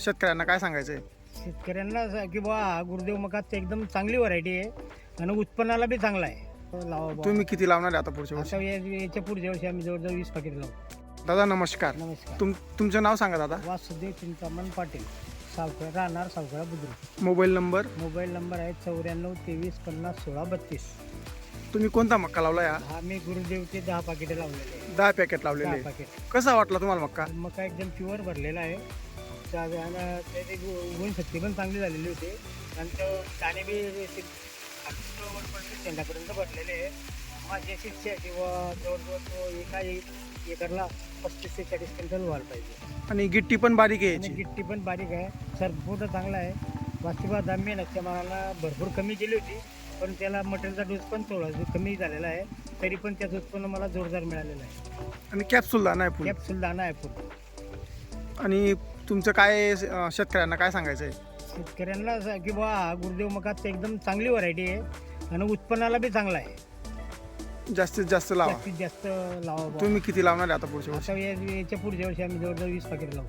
शेतकऱ्यांना काय सांगायचं आहे? शेतकऱ्यांना असं की बुवा हा गुरुदेव मकात एकदम चांगली व्हरायटी आहे आणि उत्पन्नाला बी चांगला आहे. लावा बुवा. तुम्ही किती लावणार आहे आता पुढच्या वर्षी? आता याच्या पुढच्या वर्षी आम्ही जवळजवळ 20 पाकिट लावू. दादा नमस्कार. नमस्कार. तुमचं नाव सांगा दादा. वासुदेव चिंतामण पाटील, सावखेडा, राहणार Savkheda Budruk. Mobile number. Mobile number आहे 94 23 50 16 32. तुम्ही कोणता मक्का लावला या? हा मी गुरुदेवचे 10 पाकिटे लावलेले आहे. 10 पॅकेट लावलेले 10 आहे. पाकिट. कसा वाटला तुम्हाला मक्का? मका एकदम प्युअर भरलेला आहे. त्याची उगवण शक्ती पण चांगली झालेली होती आणि तो दाणे बी शेंडापर्यंत भरलेले आहे. माझी अशी इच्छा आहे किंवा जवळजवळ तो एका एकरला 35 ते 40 क्विंटल व्हायला पाहिजे. आणि गिट्टी पण बारीक आहे आणि याची. गिट्टी पण बारीक आहे. सरपूर चांगला आहे. वास्तविक आम्ही नक्की मालाला भरपूर कमी केली होती, पण त्याला मटेरियलचा डोस पण थोडा कमी झालेला आहे. तरी पण त्याचं उत्पन्न मला जोरदार मिळालेलं आहे. आणि कॅप्सूल दाना आहे फुल. कॅप्सूल दाणा आहे पूर्ण. आणि तुमचं काय शेतकऱ्यांना काय सांगायचं आहे? शेतकऱ्यांना असं की बुवा हा गुरुदेव मकात एकदम चांगली व्हरायटी आहे आणि उत्पन्नाला बी चांगला आहे. जास्तीत जास्त लावा. जास्तीत जास्त लावा बुवा. तुम्ही किती लावणार आहे आता पुढच्या वर्षी? आता याच्या पुढच्या वर्षी आम्ही जवळजवळ 20 पाकिट लावू.